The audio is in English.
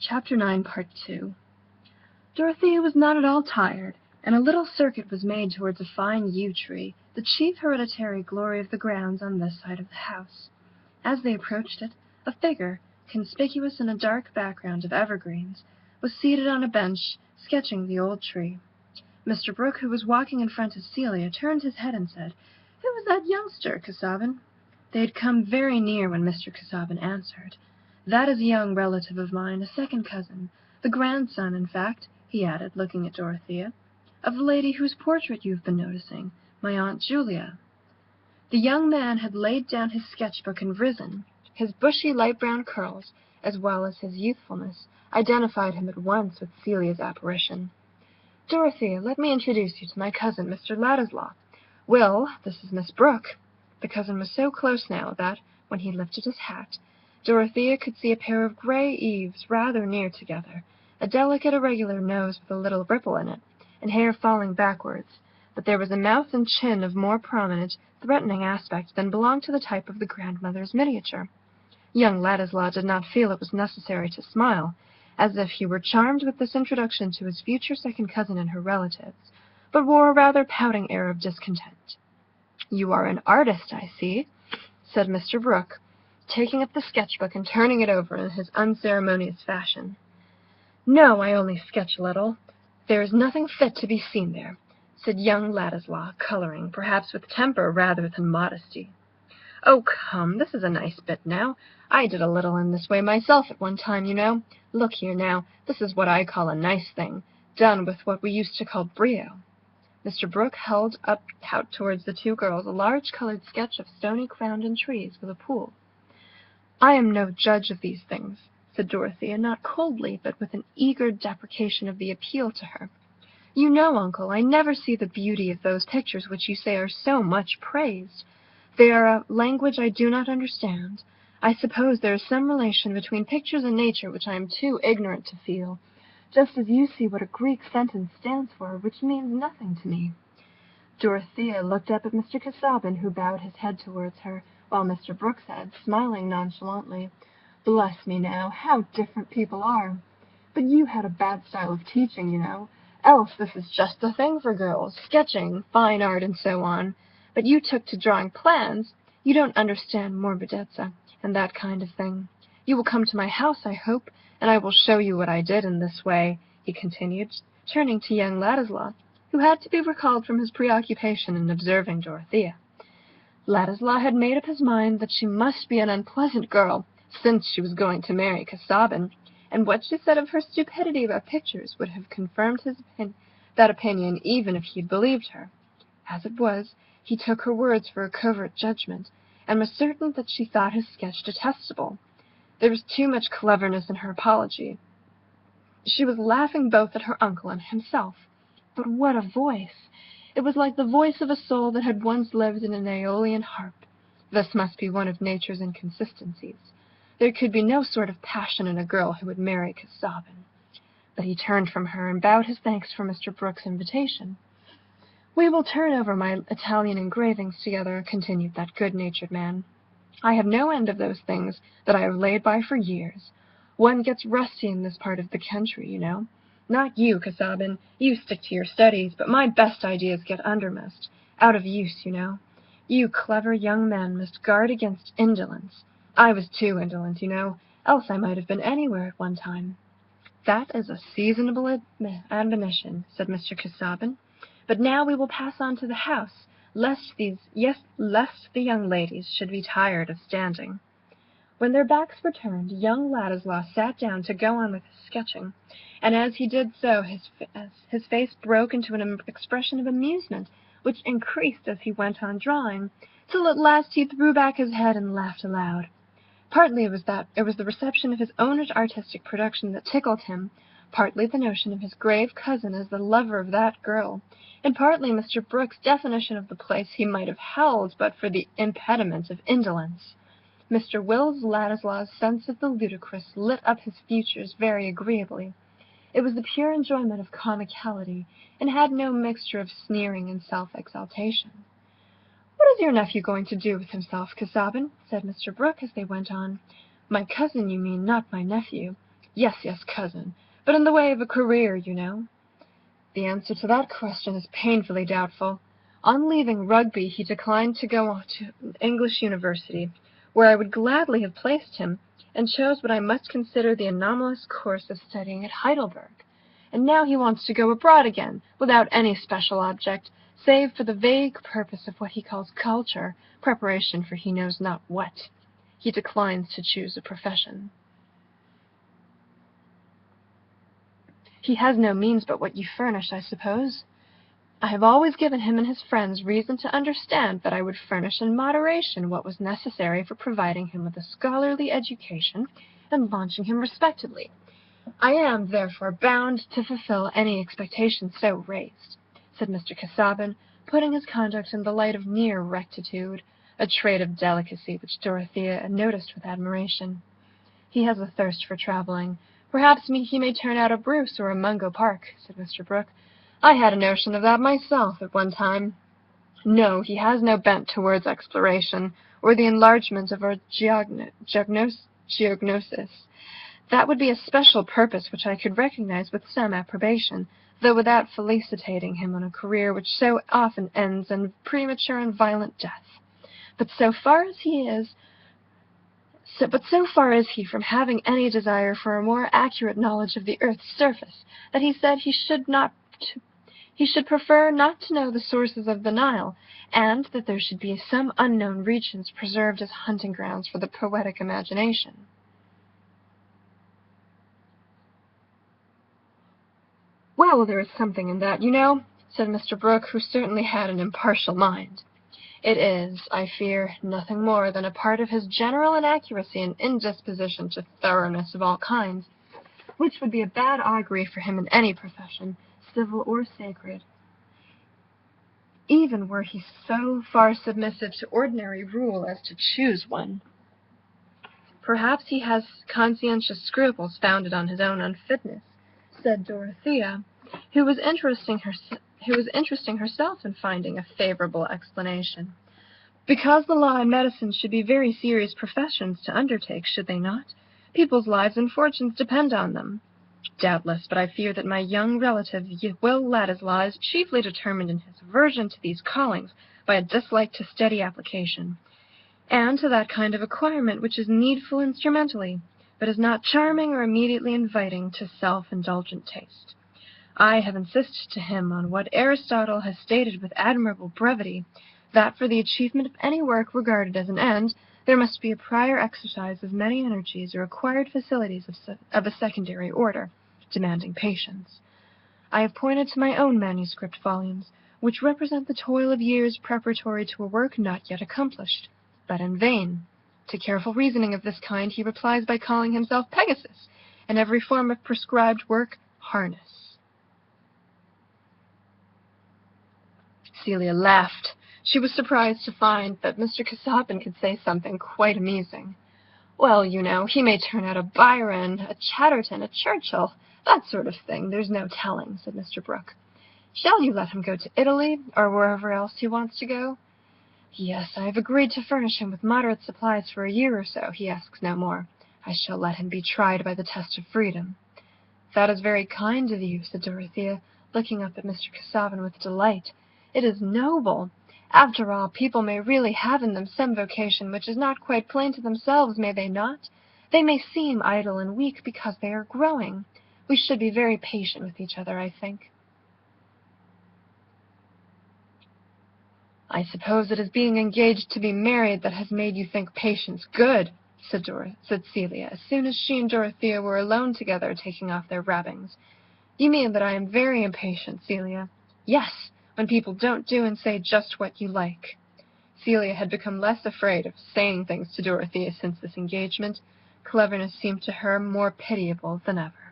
Chapter 9, Part 2. Dorothea was not at all tired, and a little circuit was made towards a fine yew tree, the chief hereditary glory of the grounds on this side of the house. As they approached it, a figure, conspicuous in a dark background of evergreens, was seated on a bench, sketching the old tree. Mr. Brooke, who was walking in front of Celia, turned his head and said, "Who is that youngster, Casaubon?" They had come very near when Mr. Casaubon answered. "That is a young relative of mine, a second cousin, the grandson, in fact," he added, looking at Dorothea, "of the lady whose portrait you have been noticing, my Aunt Julia." The young man had laid down his sketch-book and risen. His bushy light brown curls, as well as his youthfulness, identified him at once with Celia's apparition. "Dorothea, let me introduce you to my cousin, Mr. Ladislaw. Will, this is Miss Brooke." The cousin was so close now that, when he lifted his hat, Dorothea could see a pair of gray eaves rather near together, a delicate irregular nose with a little ripple in it, and hair falling backwards, but there was a mouth and chin of more prominent, threatening aspect than belonged to the type of the grandmother's miniature. Young Ladislaw did not feel it was necessary to smile, as if he were charmed with this introduction to his future second cousin and her relatives, but wore a rather pouting air of discontent. "You are an artist, I see," said Mr. Brooke, taking up the sketch-book and turning it over in his unceremonious fashion. "No, I only sketch a little. There is nothing fit to be seen there," said young Ladislaw, coloring, perhaps with temper rather than modesty. "Oh, come, this is a nice bit now. I did a little in this way myself at one time, you know. Look here now, this is what I call a nice thing, done with what we used to call brio." Mr. Brooke held up out towards the two girls a large colored sketch of stony ground and trees with a pool. "I am no judge of these things," said Dorothea, not coldly, but with an eager deprecation of the appeal to her. "You know, uncle, I never see the beauty of those pictures which you say are so much praised. They are a language I do not understand. I suppose there is some relation between pictures and nature which I am too ignorant to feel, just as you see what a Greek sentence stands for, which means nothing to me." Dorothea looked up at Mr. Casaubon, who bowed his head towards her, while Mr. Brooke said, smiling nonchalantly, "Bless me now, how different people are! But you had a bad style of teaching, you know, else this is just the thing for girls, sketching, fine art, and so on. But you took to drawing plans. You don't understand morbidezza and that kind of thing. You will come to my house, I hope, and I will show you what I did in this way," he continued, turning to young Ladislaw, who had to be recalled from his preoccupation in observing Dorothea. Ladislaw had made up his mind that she must be an unpleasant girl, since she was going to marry Casaubon, and what she said of her stupidity about pictures would have confirmed that opinion even if he had believed her. As it was, he took her words for a covert judgment, and was certain that she thought his sketch detestable. There was too much cleverness in her apology. She was laughing both at her uncle and himself. But what a voice! It was like the voice of a soul that had once lived in an Aeolian harp. This must be one of nature's inconsistencies. There could be no sort of passion in a girl who would marry Casaubon. But he turned from her and bowed his thanks for Mr. Brooke's invitation. "We will turn over my Italian engravings together," continued that good-natured man. "I have no end of those things that I have laid by for years. One gets rusty in this part of the country, you know. Not you, Casaubon. You stick to your studies, but my best ideas get undermost, out of use, you know. You clever young men must guard against indolence. I was too indolent, you know, else I might have been anywhere at one time." "That is a seasonable admonition," said Mr. Casaubon. "But now we will pass on to the house, lest the young ladies should be tired of standing." When their backs were turned, young Ladislaw sat down to go on with his sketching, and as he did so his face broke into an expression of amusement, which increased as he went on drawing, till at last he threw back his head and laughed aloud. Partly it was the reception of his own artistic production that tickled him, partly the notion of his grave cousin as the lover of that girl, and partly Mr. Brooke's definition of the place he might have held but for the impediment of indolence. Mr. Wills Ladislaw's sense of the ludicrous lit up his features very agreeably. It was the pure enjoyment of comicality, and had no mixture of sneering and self-exaltation. "What is your nephew going to do with himself, Casaubon?" said Mr. Brooke as they went on. "My cousin, you mean, not my nephew. Yes, cousin, but in the way of a career, you know. The answer to that question is painfully doubtful. On leaving Rugby, he declined to go on to an English university, where I would gladly have placed him, and chose what I must consider the anomalous course of studying at Heidelberg. And now he wants to go abroad again, without any special object, save for the vague purpose of what he calls culture, preparation for he knows not what. He declines to choose a profession. He has no means but what you furnish, I suppose. I have always given him and his friends reason to understand that I would furnish in moderation what was necessary for providing him with a scholarly education and launching him respectably. I am, therefore, bound to fulfill any expectation so raised, said Mr. Casaubon, putting his conduct in the light of near rectitude, a trait of delicacy which Dorothea noticed with admiration. He has a thirst for traveling. Perhaps he may turn out a Bruce or a Mungo Park, said Mr. Brooke. I had a notion of that myself at one time. No, he has no bent towards exploration, or the enlargement of our geognosis. That would be a special purpose which I could recognize with some approbation, though without felicitating him on a career which so often ends in premature and violent death. But so far is he from having any desire for a more accurate knowledge of the earth's surface, that he said he should prefer not to know the sources of the Nile, and that there should be some unknown regions preserved as hunting grounds for the poetic imagination. Well, there is something in that, you know, said Mr. Brooke, who certainly had an impartial mind. It is, I fear, nothing more than a part of his general inaccuracy and indisposition to thoroughness of all kinds, which would be a bad augury for him in any profession, civil or sacred, even were he so far submissive to ordinary rule as to choose one. Perhaps he has conscientious scruples founded on his own unfitness, said Dorothea, who was interesting herself in finding a favorable explanation. Because the law and medicine should be very serious professions to undertake, should they not? People's lives and fortunes depend on them. Doubtless, but I fear that my young relative, Will Ladislaw, is chiefly determined in his aversion to these callings by a dislike to steady application, and to that kind of acquirement which is needful instrumentally, but is not charming or immediately inviting to self-indulgent taste. I have insisted to him on what Aristotle has stated with admirable brevity, that for the achievement of any work regarded as an end, there must be a prior exercise of many energies or acquired facilities of a secondary order, demanding patience. I have pointed to my own manuscript volumes, which represent the toil of years preparatory to a work not yet accomplished, but in vain. To careful reasoning of this kind he replies by calling himself Pegasus, and every form of prescribed work harness. Celia laughed. She was surprised to find that Mr. Casaubon could say something quite amusing. Well, you know, he may turn out a Byron, a Chatterton, a Churchill, that sort of thing. There's no telling, said Mr. Brooke. Shall you let him go to Italy, or wherever else he wants to go? Yes, I have agreed to furnish him with moderate supplies for a year or so. He asks no more. I shall let him be tried by the test of freedom. That is very kind of you, said Dorothea, looking up at Mr. Casaubon with delight. It is noble. After all, people may really have in them some vocation which is not quite plain to themselves, may they not? They may seem idle and weak because they are growing. We should be very patient with each other, I think. I suppose it is being engaged to be married that has made you think patience good, said Celia, as soon as she and Dorothea were alone together taking off their wrappings. You mean that I am very impatient, Celia? Yes, when people don't do and say just what you like. Celia had become less afraid of saying things to Dorothea since this engagement. Cleverness seemed to her more pitiable than ever.